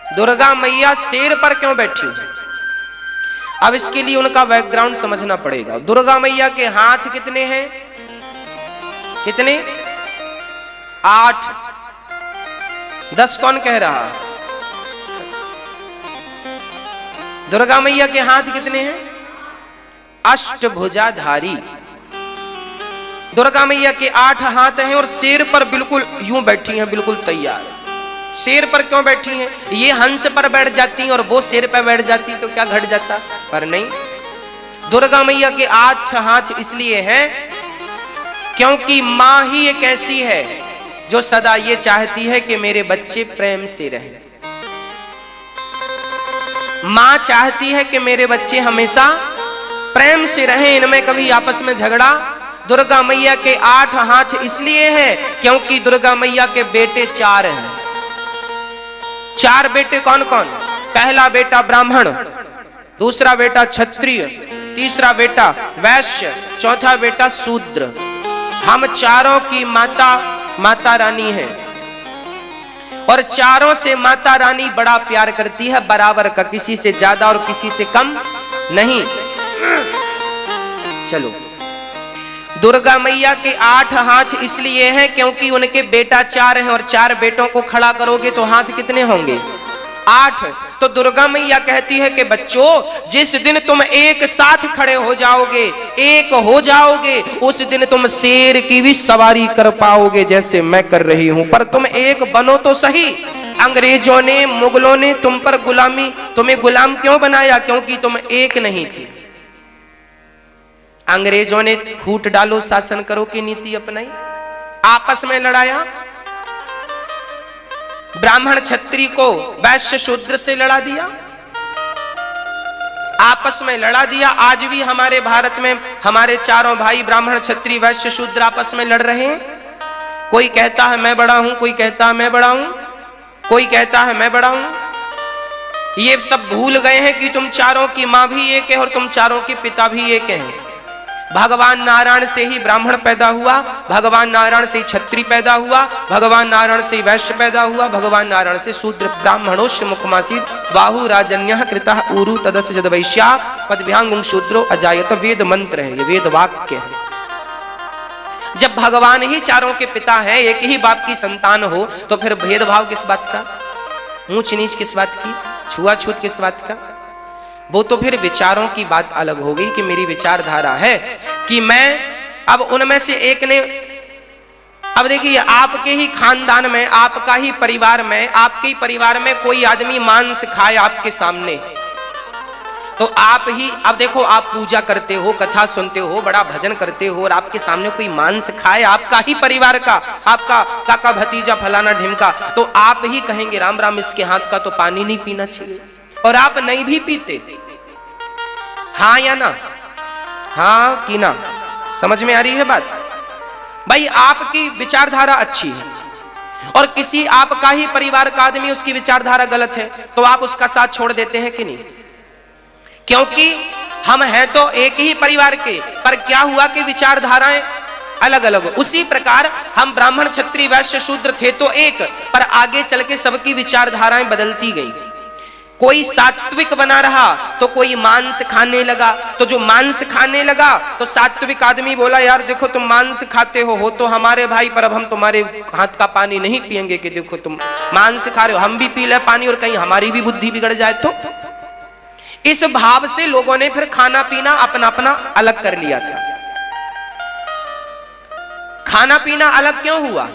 दुर्गा मैया शेर पर क्यों बैठी? अब इसके लिए उनका बैकग्राउंड समझना पड़ेगा। दुर्गा मैया के हाथ कितने हैं? कितने? 8। 10 कौन कह रहा? दुर्गा मैया के हाथ कितने हैं? अष्टभुजाधारी। दुर्गा मैया के 8 हाथ हैं और शेर पर बिल्कुल यूं बैठी हैं, बिल्कुल तैयार। शेर पर क्यों बैठी हैं? ये हंस पर बैठ जाती और वो शेर पर बैठ जाती तो क्या घट जाता? पर नहीं, दुर्गा मैया के 8 हाथ इसलिए हैं क्योंकि मां ही एक ऐसी है जो सदा ये चाहती है कि मेरे बच्चे प्रेम से रहें। मां चाहती है कि मेरे बच्चे हमेशा प्रेम से रहें, इनमें कभी आपस में झगड़ा। दुर्गा मैया के 8 हाथ इसलिए है क्योंकि दुर्गा मैया के बेटे 4 हैं। 4 बेटे कौन कौन? पहला बेटा ब्राह्मण, दूसरा बेटा क्षत्रिय, तीसरा बेटा वैश्य, चौथा बेटा शूद्र। हम चारों की माता रानी है और चारों से माता रानी बड़ा प्यार करती है, बराबर का, किसी से ज्यादा और किसी से कम नहीं। चलो, दुर्गा मैया के 8 हाथ इसलिए हैं क्योंकि उनके बेटा 4 हैं और 4 बेटों को खड़ा करोगे तो हाथ कितने होंगे? 8। तो दुर्गा मैया कहती है कि बच्चों, जिस दिन तुम एक साथ खड़े हो जाओगे, एक हो जाओगे, उस दिन तुम शेर की भी सवारी कर पाओगे जैसे मैं कर रही हूं। पर तुम एक बनो तो सही। अंग्रेजों ने, मुगलों ने तुम्हें गुलाम क्यों बनाया? क्योंकि तुम एक नहीं थी। अंग्रेजों ने फूट डालो शासन करो की नीति अपनाई, आपस में लड़ाया। ब्राह्मण क्षत्रिय को वैश्य शूद्र से लड़ा दिया, आपस में लड़ा दिया। आज भी हमारे भारत में हमारे चारों भाई ब्राह्मण क्षत्रिय वैश्य शूद्र आपस में लड़ रहे हैं। कोई कहता है मैं बड़ा हूं, कोई कहता है मैं बड़ा हूं, कोई कहता है मैं बड़ा हूं। ये सब भूल गए हैं कि तुम चारों की मां भी एक है और तुम चारों के पिता भी एक हैं। भगवान नारायण से ही ब्राह्मण पैदा हुआ, भगवान नारायण से ही क्षत्रिय पैदा हुआ, भगवान नारायण से ही वैश्य पैदा हुआ, भगवान नारायण से शूद्र। ब्राह्मणोश्च मुखमासीत् बाहु राजन्यः कृतः ऊरु तदस्य जद वैश्या पदभ्यांगुं शूद्रो अजायत। वेद मंत्र है, ये वेद वाक्य है। जब भगवान ही चारों के पिता हैं, एक ही बाप की संतान हो, तो फिर भेदभाव किस बात का? ऊंच नीच किस बात की? छुआछूत किस बात का? वो तो फिर विचारों की बात अलग हो गई कि मेरी विचारधारा है कि मैं अब उनमें से एक ने, अब देखिए आपके ही खानदान में, आपका ही परिवार में, आपके ही परिवार में कोई आदमी मांस खाए आपके सामने, तो आप ही, अब देखो आप पूजा करते हो, कथा सुनते हो, बड़ा भजन करते हो और आपके सामने कोई मांस खाए आपका ही परिवार का, आपका काका भतीजा फलाना ढिमका, तो आप ही कहेंगे राम राम इसके हाथ का तो पानी नहीं पीना चाहिए, और आप नहीं भी पीते। हाँ या ना? हाँ कि ना? समझ में आ रही है बात? भाई आपकी विचारधारा अच्छी है और किसी आपका ही परिवार का आदमी उसकी विचारधारा गलत है तो आप उसका साथ छोड़ देते हैं कि नहीं? क्योंकि हम हैं तो एक ही परिवार के, पर क्या हुआ कि विचारधाराएं अलग अलग हो। उसी प्रकार हम ब्राह्मण क्षत्रिय वैश्य शूद्र थे तो एक, पर आगे चल के सबकी विचारधाराएं बदलती गई। कोई सात्विक बना रहा तो कोई मांस खाने लगा, तो जो मांस खाने लगा तो सात्विक आदमी बोला यार देखो तुम मांस खाते हो तो हमारे भाई, पर अब हम तुम्हारे हाथ का पानी नहीं पिएंगे कि देखो तुम मांस खा रहे हो, हम भी पी ले पानी और कहीं हमारी भी बुद्धि बिगड़ जाए तो। इस भाव से लोगों ने फिर खाना पीना अपना अपना अलग कर लिया था। खाना पीना अलग क्यों हुआ?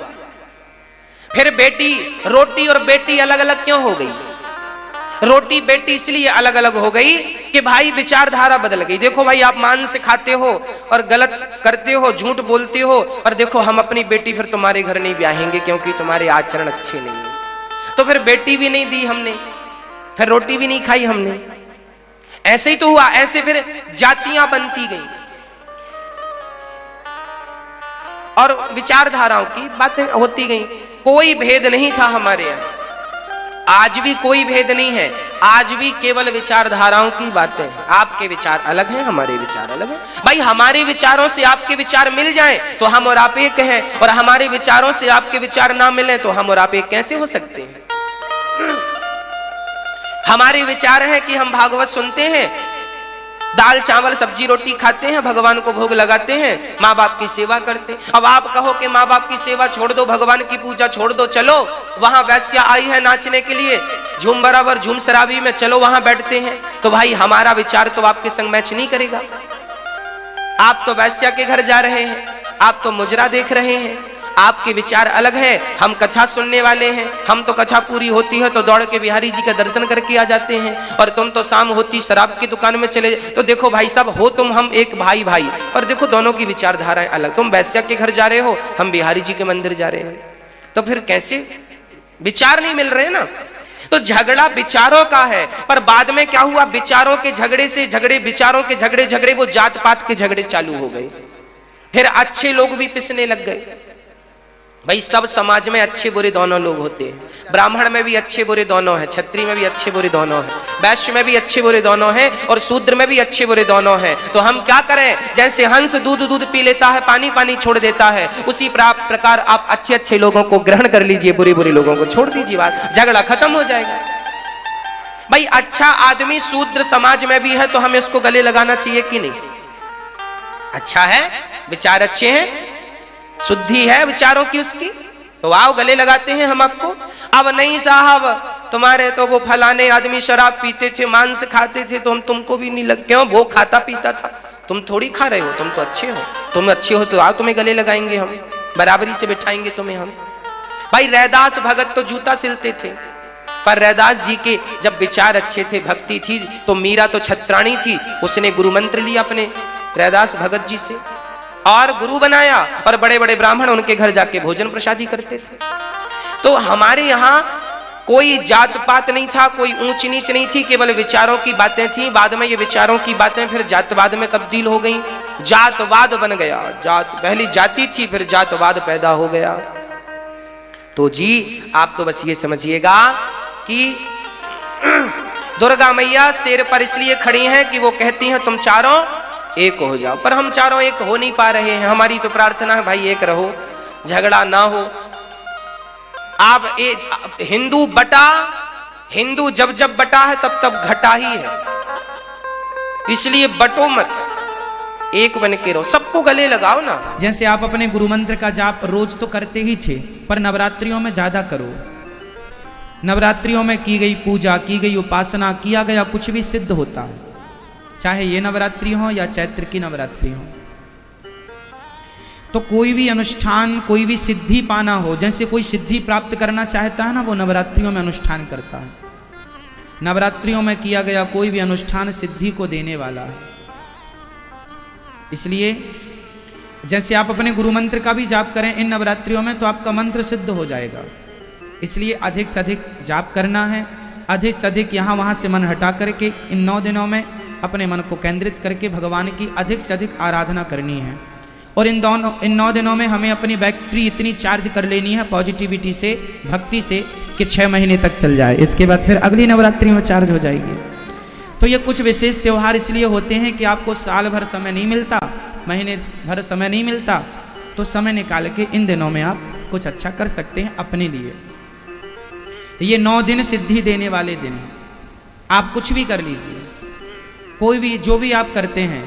फिर बेटी रोटी और बेटी अलग अलग क्यों हो गई? रोटी बेटी इसलिए अलग अलग हो गई कि भाई विचारधारा बदल गई। देखो भाई आप मांस खाते हो और गलत करते हो, झूठ बोलते हो, और देखो हम अपनी बेटी फिर तुम्हारे घर नहीं ब्याहेंगे क्योंकि तुम्हारे आचरण अच्छे नहीं है। तो फिर बेटी भी नहीं दी हमने, फिर रोटी भी नहीं खाई हमने। ऐसे ही तो हुआ, ऐसे फिर जातियां बनती गई और विचारधाराओं की बातें होती गई। कोई भेद नहीं था हमारे यहाँ, आज भी कोई भेद नहीं है, आज भी केवल विचारधाराओं की बातें हैं। आपके विचार अलग हैं, हमारे विचार अलग हैं। भाई हमारे विचारों से आपके विचार मिल जाएं तो हम और आप एक हैं, और हमारे विचारों से आपके विचार ना मिले तो हम और आप एक कैसे हो सकते हैं? हमारे विचार है कि हम भागवत सुनते हैं, दाल चावल सब्जी रोटी खाते हैं, भगवान को भोग लगाते हैं, माँ बाप की सेवा करते हैं। अब आप कहो कि माँ बाप की सेवा छोड़ दो, भगवान की पूजा छोड़ दो, चलो वहां वैश्या आई है नाचने के लिए, झूम बराबर झूम शराबी में, चलो वहां बैठते हैं। तो भाई हमारा विचार तो आपके संग मैच नहीं करेगा। आप तो वैश्या के घर जा रहे हैं, आप तो मुजरा देख रहे हैं, आपके विचार अलग हैं। हम कथा सुनने वाले हैं, हम तो कथा पूरी होती है तो दौड़ के बिहारी जी का दर्शन करके आ जाते हैं, और तुम तो शाम होती शराब की दुकान में चले। तो देखो भाई साहब, हो तुम हम एक भाई भाई, और देखो दोनों की विचारधाराएं अलग। तुम वैश्या के घर जा रहे हो, हम बिहारी जी के मंदिर जा रहे हैं, तो फिर कैसे विचार नहीं मिल रहे ना। तो झगड़ा विचारों का है, पर बाद में क्या हुआ, विचारों के झगड़े से झगड़े, विचारों के झगड़े वो जात पात के झगड़े चालू हो गए। फिर अच्छे लोग भी पिसने लग गए। भाई सब समाज में अच्छे बुरे दोनों लोग होते हैं, ब्राह्मण में भी अच्छे बुरे दोनों हैं, क्षत्रिय में भी अच्छे बुरे दोनों हैं, वैश्य में भी अच्छे बुरे दोनों हैं, और शूद्र में भी अच्छे बुरे दोनों हैं। तो हम क्या करें, जैसे हंस दूध पी लेता है, पानी पानी छोड़ देता है, उसी प्रकार आप अच्छे अच्छे लोगों को ग्रहण कर लीजिए, बुरे बुरे लोगों को छोड़ दीजिए, बात झगड़ा खत्म हो जाएगा। भाई अच्छा आदमी शूद्र समाज में भी है तो हमें उसको गले लगाना चाहिए कि नहीं? अच्छा है, विचार अच्छे हैं, शुद्धि है विचारों की उसकी, तो आओ गले लगाते हैं हम आपको। अब नहीं साहब, तुम्हारे तो वो फलाने आदमी शराब पीते थे, मांस खाते थे, तो हम तुमको भी नहीं लग, क्यों? वो खाता पीता था, तुम थोड़ी खा रहे हो, तुम तो अच्छे हो, तुम अच्छे हो तो आओ तुम्हें गले लगाएंगे हम, बराबरी से बिठाएंगे तुम्हें हम। भाई रैदास भगत तो जूता सिलते थे, पर रैदास जी के जब विचार अच्छे थे, भक्ति थी, तो मीरा तो छत्राणी थी, उसने गुरु मंत्र लिया अपने रैदास भगत जी से और गुरु बनाया, और बड़े बड़े ब्राह्मण उनके घर जाके भोजन प्रसादी करते थे। तो हमारे यहाँ कोई जात पात नहीं था, कोई ऊंच नीच नहीं थी, केवल विचारों की बातें थी। बाद में ये विचारों की बातें फिर जातवाद में तब्दील हो गई, जातवाद बन गया। पहली जाति थी, फिर जातवाद पैदा हो गया। तो जी आप तो बस ये समझिएगा कि दुर्गा मैया शेर पर इसलिए खड़ी हैं कि वो कहती हैं तुम चारों एक हो जाओ, पर हम चारों एक हो नहीं पा रहे हैं। हमारी तो प्रार्थना है भाई एक रहो, झगड़ा ना हो। आप हिंदू बटा, हिंदू जब जब बटा है तब तब घटा ही है, इसलिए बटो मत, एक बन के रहो, सबको गले लगाओ ना। जैसे आप अपने गुरु मंत्र का जाप रोज तो करते ही थे, पर नवरात्रियों में ज्यादा करो। नवरात्रियों में की गई पूजा, की गई उपासना, किया गया कुछ भी सिद्ध होता है, चाहे ये नवरात्रि हो या चैत्र की नवरात्रि हो। तो कोई भी अनुष्ठान, कोई भी सिद्धि पाना हो, जैसे कोई सिद्धि प्राप्त करना चाहता है ना, वो नवरात्रियों में अनुष्ठान करता है। नवरात्रियों में किया गया कोई भी अनुष्ठान सिद्धि को देने वाला है। इसलिए जैसे आप अपने गुरु मंत्र का भी जाप करें इन नवरात्रियों में, तो आपका मंत्र सिद्ध हो जाएगा। इसलिए अधिक से अधिक जाप करना है, अधिक से अधिक यहाँ वहाँ से मन हटा करके इन 9 दिनों में अपने मन को केंद्रित करके भगवान की अधिक से अधिक आराधना करनी है। और इन 9 दिनों में हमें अपनी बैटरी इतनी चार्ज कर लेनी है पॉजिटिविटी से, भक्ति से, कि 6 महीने तक चल जाए। इसके बाद फिर अगली नवरात्रि में चार्ज हो जाएगी। तो ये कुछ विशेष त्यौहार इसलिए होते हैं कि आपको साल भर समय नहीं मिलता, महीने भर समय नहीं मिलता, तो समय निकाल के इन दिनों में आप कुछ अच्छा कर सकते हैं अपने लिए। ये 9 दिन सिद्धि देने वाले दिन हैं। आप कुछ भी कर लीजिए, कोई भी जो भी आप करते हैं।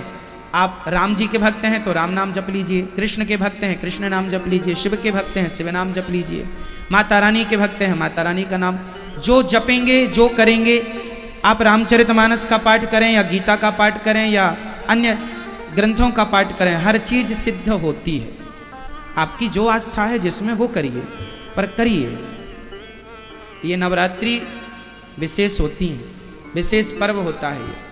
आप राम जी के भक्त हैं तो राम नाम जप लीजिए, कृष्ण के भक्त हैं कृष्ण नाम जप लीजिए, शिव के भक्त हैं शिव नाम जप लीजिए, माता रानी के भक्त हैं माता रानी का नाम जो जपेंगे, जो करेंगे। आप रामचरितमानस का पाठ करें या गीता का पाठ करें या अन्य ग्रंथों का पाठ करें, हर चीज सिद्ध होती है। आपकी जो आस्था है जिसमें वो करिए, पर करिए। ये नवरात्रि विशेष होती है, विशेष पर्व होता है।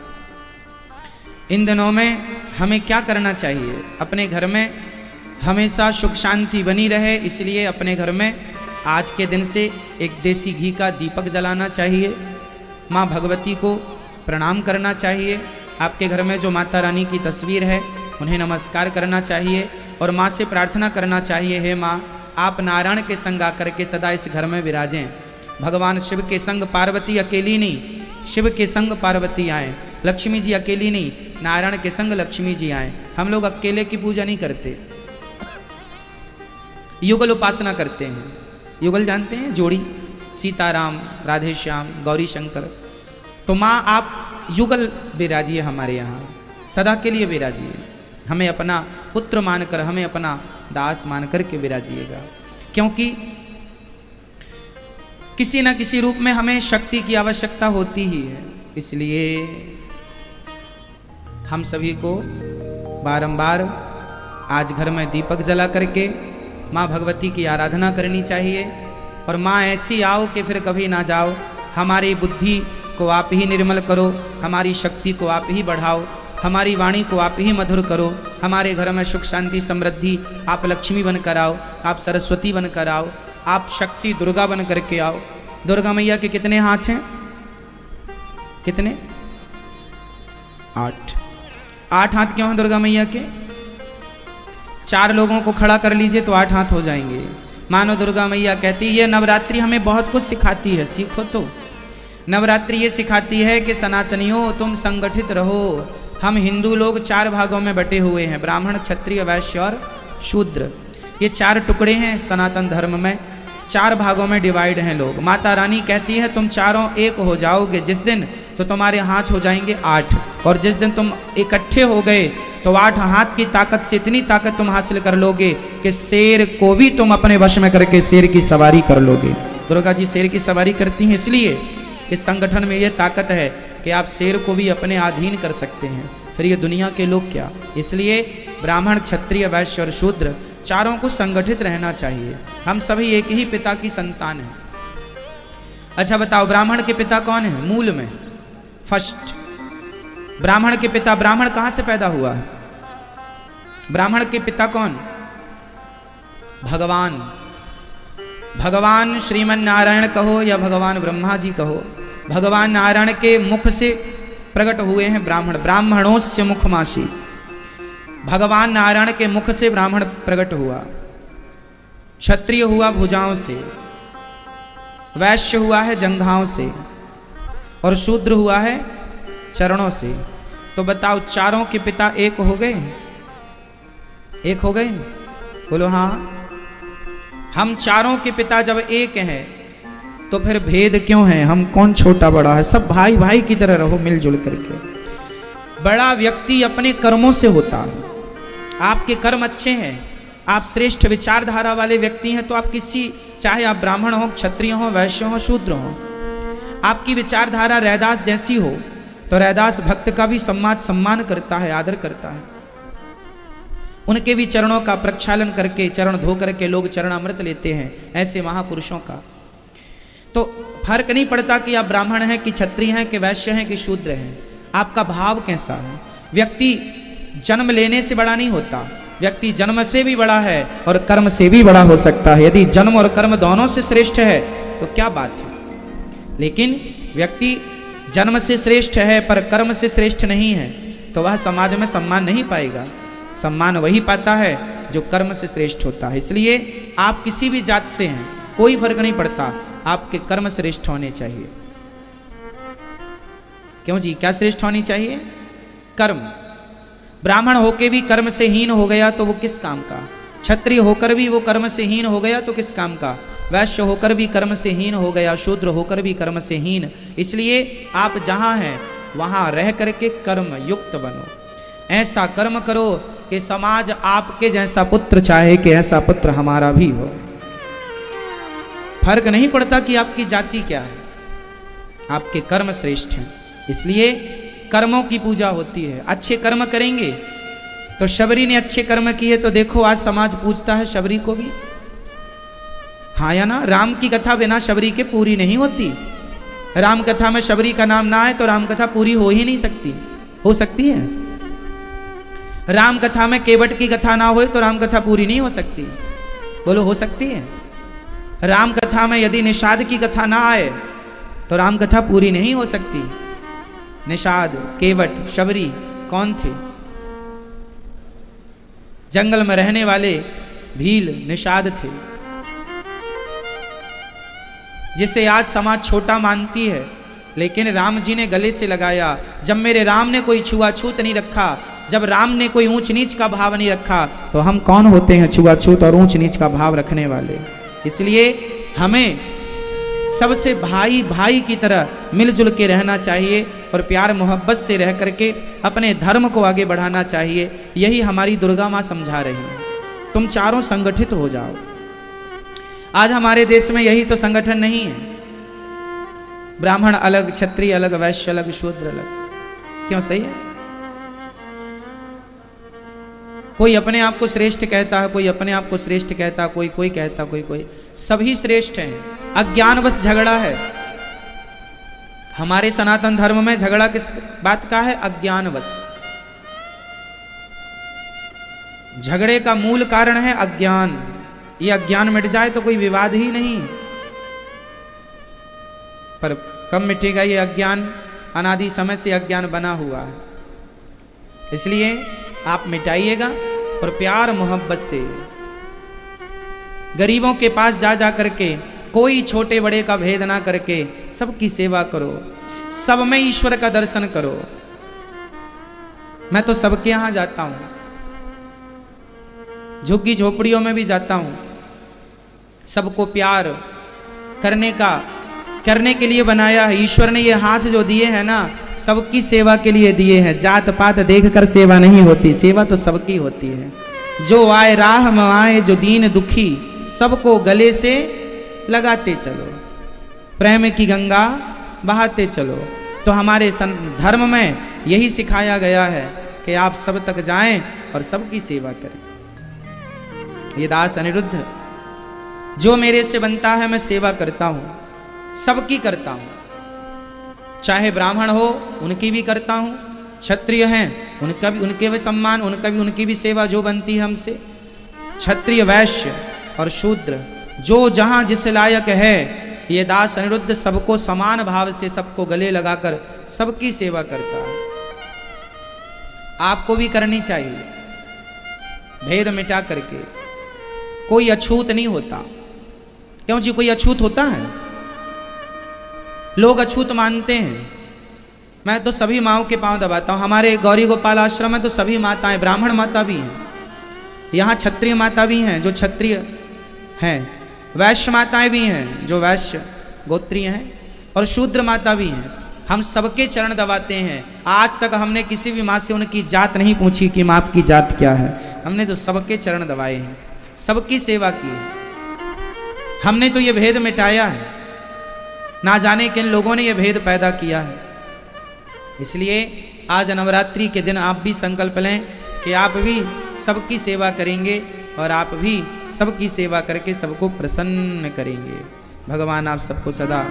इन दिनों में हमें क्या करना चाहिए? अपने घर में हमेशा सुख शांति बनी रहे, इसलिए अपने घर में आज के दिन से एक देसी घी का दीपक जलाना चाहिए। माँ भगवती को प्रणाम करना चाहिए। आपके घर में जो माता रानी की तस्वीर है उन्हें नमस्कार करना चाहिए और माँ से प्रार्थना करना चाहिए, हे माँ आप नारायण के संग आकर के सदा इस घर में विराजें। भगवान शिव के संग पार्वती अकेली नहीं, शिव के संग पार्वती आए। लक्ष्मी जी अकेली नहीं, नारायण के संग लक्ष्मी जी आए। हम लोग अकेले की पूजा नहीं करते, युगल उपासना करते हैं। युगल जानते हैं? जोड़ी, सीताराम, राधे श्याम, गौरी शंकर, तो माँ आप युगल विराजिए हमारे यहाँ, सदा के लिए विराजिए, हमें अपना पुत्र मानकर, हमें अपना दास मानकर के विराजिएगा। क्योंकि किसी न किसी रूप में हमें शक्ति की आवश्यकता होती ही है। इसलिए हम सभी को बारंबार आज घर में दीपक जला करके माँ भगवती की आराधना करनी चाहिए। और माँ ऐसी आओ कि फिर कभी ना जाओ, हमारी बुद्धि को आप ही निर्मल करो, हमारी शक्ति को आप ही बढ़ाओ, हमारी वाणी को आप ही मधुर करो, हमारे घर में सुख शांति समृद्धि आप लक्ष्मी बनकर आओ, आप सरस्वती बनकर आओ, आप शक्ति दुर्गा बन करके आओ। दुर्गा मैया के कितने हाथ हैं? कितने? 8। 8 हाथ क्यों हैं दुर्गा मैया के? 4 लोगों को खड़ा कर लीजिए तो 8 हाथ हो जाएंगे। मानो दुर्गा मैया कहती ये नवरात्रि हमें बहुत कुछ सिखाती है, सीखो तो। नवरात्रि ये सिखाती है कि सनातनियों तुम संगठित रहो। हम हिंदू लोग 4 भागों में बटे हुए हैं, ब्राह्मण, क्षत्रिय, वैश्य और शूद्र। ये 4 टुकड़े हैं सनातन धर्म में, 4 भागों में डिवाइड हैं लोग। माता रानी कहती है तुम चारों एक हो जाओगे जिस दिन तो तुम्हारे हाथ हो जाएंगे 8, और जिस दिन तुम इकट्ठे हो गए तो 8 हाथ की ताकत से इतनी ताकत तुम हासिल कर लोगे कि शेर को भी तुम अपने वश में करके शेर की सवारी कर लोगे। दुर्गा जी शेर की सवारी करती हैं, इसलिए इस संगठन में ये ताकत है कि आप शेर को भी अपने अधीन कर सकते हैं। फिर ये दुनिया के लोग क्या। इसलिए ब्राह्मण, क्षत्रिय, वैश्य और शूद्र चारों को संगठित रहना चाहिए। हम सभी एक ही पिता की संतान हैं। अच्छा बताओ, ब्राह्मण के पिता कौन है? मूल में फर्स्ट ब्राह्मण के पिता, ब्राह्मण कहां से पैदा हुआ है? ब्राह्मण के पिता कौन? भगवान। भगवान श्रीमन नारायण कहो या भगवान ब्रह्मा जी कहो, भगवान नारायण के मुख से प्रकट हुए हैं ब्राह्मण। ब्राह्मणोस्य मुखमासी, भगवान नारायण के मुख से ब्राह्मण प्रकट हुआ। क्षत्रिय हुआ भुजाओं से, वैश्य हुआ है जंघाओं से, और शूद्र हुआ है चरणों से। तो बताओ चारों के पिता एक हो गए? एक हो गए? बोलो हाँ। हम चारों के पिता जब एक हैं तो फिर भेद क्यों है? हम कौन छोटा बड़ा है? सब भाई भाई की तरह रहो मिलजुल करके। बड़ा व्यक्ति अपने कर्मों से होता है। आपके कर्म अच्छे हैं, आप श्रेष्ठ विचारधारा वाले व्यक्ति हैं, तो आप किसी, चाहे आप ब्राह्मण हो, क्षत्रिय हो, वैश्य हो, शूद्र हो, आपकी विचारधारा रैदास जैसी हो तो रैदास भक्त का भी सम्मान करता है, आदर करता है। उनके भी चरणों का प्रक्षालन करके, चरण धो करके लोग चरण अमृत लेते हैं, ऐसे महापुरुषों का। तो फर्क नहीं पड़ता कि आप ब्राह्मण हैं कि क्षत्रिय हैं कि वैश्य हैं कि शूद्र हैं, आपका भाव कैसा है। व्यक्ति जन्म लेने से बड़ा नहीं होता, व्यक्ति जन्म से भी बड़ा है और कर्म से भी बड़ा हो सकता है। यदि जन्म और कर्म दोनों से श्रेष्ठ है तो क्या बात है। लेकिन व्यक्ति जन्म से श्रेष्ठ है पर कर्म से श्रेष्ठ नहीं है तो वह समाज में सम्मान नहीं पाएगा। सम्मान वही पाता है जो कर्म से श्रेष्ठ होता है। इसलिए आप किसी भी जात से हैं, कोई फर्क नहीं पड़ता, आपके कर्म श्रेष्ठ होने चाहिए। क्यों जी, क्या श्रेष्ठ होनी चाहिए? कर्म। ब्राह्मण होकर भी कर्म से हीन हो गया तो वो किस काम का? क्षत्रिय होकर भी वो कर्म से हीन हो गया तो किस काम का? वैश्य होकर भी कर्म से हीन हो गया, शूद्र होकर भी कर्म से हीन। इसलिए आप जहां हैं वहां रह करके कर्म युक्त बनो। ऐसा कर्म करो कि समाज आपके जैसा पुत्र चाहे कि ऐसा पुत्र हमारा भी हो। फर्क नहीं पड़ता कि आपकी जाति क्या है, आपके कर्म श्रेष्ठ हैं। इसलिए कर्मों की पूजा होती है। अच्छे कर्म करेंगे तो शबरी ने अच्छे कर्म किए तो देखो आज समाज पूजता है शबरी को भी। हाँ या ना? राम की कथा बिना शबरी के पूरी नहीं होती। राम कथा में शबरी का नाम ना आए तो राम कथा पूरी हो ही नहीं सकती। हो सकती है? राम कथा में केवट की कथा ना हो तो राम कथा पूरी नहीं हो सकती। बोलो हो सकती है? राम कथा में यदि निषाद की कथा ना आए तो राम कथा पूरी नहीं हो सकती। निषाद, केवट, शबरी कौन थे? जंगल में रहने वाले भील निषाद थे, जिसे आज समाज छोटा मानती है। लेकिन राम जी ने गले से लगाया। जब मेरे राम ने कोई छुआछूत नहीं रखा, जब राम ने कोई ऊंच नीच का भाव नहीं रखा, तो हम कौन होते हैं छुआछूत और ऊंच नीच का भाव रखने वाले। इसलिए हमें सबसे भाई भाई की तरह मिलजुल के रहना चाहिए और प्यार मोहब्बत से रह करके अपने धर्म को आगे बढ़ाना चाहिए। यही हमारी दुर्गा माँ समझा रही है। तुम चारों संगठित हो जाओ। आज हमारे देश में यही तो संगठन नहीं है। ब्राह्मण अलग, क्षत्रिय अलग, वैश्य अलग, शूद्र अलग। क्यों? सही है। कोई अपने आप को श्रेष्ठ कहता है, कोई अपने आप को श्रेष्ठ कहता, कोई कोई कहता, कोई सभी श्रेष्ठ हैं। अज्ञानवश झगड़ा है। हमारे सनातन धर्म में झगड़ा किस बात का है? अज्ञानवश। झगड़े का मूल कारण है अज्ञान। ये अज्ञान मिट जाए तो कोई विवाद ही नहीं। पर कब मिटेगा ये अज्ञान? अनादि समय से अज्ञान बना हुआ है। इसलिए आप मिटाइएगा और प्यार मोहब्बत से गरीबों के पास जा जा करके कोई छोटे बड़े का भेद ना करके सबकी सेवा करो, सब में ईश्वर का दर्शन करो। मैं तो सबके यहां जाता हूं, झुग्गी झोपड़ियों में भी जाता हूं। सबको प्यार करने के लिए बनाया है। ईश्वर ने ये हाथ जो दिए हैं ना, सबकी सेवा के लिए दिए हैं। जात पात देखकर सेवा नहीं होती, सेवा तो सबकी होती है। जो आए राह में आए, जो दीन दुखी, सबको गले से लगाते चलो, प्रेम की गंगा बहाते चलो। तो हमारे धर्म में यही सिखाया गया है कि आप सब तक जाएं और सबकी सेवा करें। ये दास अनिरुद्ध, जो मेरे से बनता है मैं सेवा करता हूं, सबकी करता हूं। चाहे ब्राह्मण हो उनकी भी करता हूं, क्षत्रिय हैं उनका भी, उनके भी सम्मान, उनकी भी सेवा जो बनती है हमसे। क्षत्रिय, वैश्य और शूद्र जो जहां जिस लायक है, ये दास अनिरुद्ध सबको समान भाव से, सबको गले लगाकर सबकी सेवा करता है। आपको भी करनी चाहिए, भेद मिटा करके। कोई अछूत नहीं होता। क्यों जी? कोई अछूत होता है? लोग अछूत मानते हैं। मैं तो सभी माओं के पांव दबाता हूं। हमारे गौरी गोपाल आश्रम में तो सभी माताएं, ब्राह्मण माता भी हैं, यहाँ क्षत्रिय माता भी हैं जो क्षत्रिय हैं, वैश्य माताएं भी हैं जो वैश्य गोत्रीय हैं, और शूद्र माता भी हैं। हम सबके चरण दबाते हैं। आज तक हमने किसी भी माँ से उनकी जात नहीं पूछी कि माँ आपकी जात क्या है। हमने तो सबके चरण दबाए हैं, सबकी सेवा की है। हमने तो ये भेद मिटाया है। ना जाने किन लोगों ने ये भेद पैदा किया है। इसलिए आज नवरात्रि के दिन आप भी संकल्प लें कि आप भी सबकी सेवा करेंगे और आप भी सबकी सेवा करके सबको प्रसन्न करेंगे। भगवान आप सबको सदा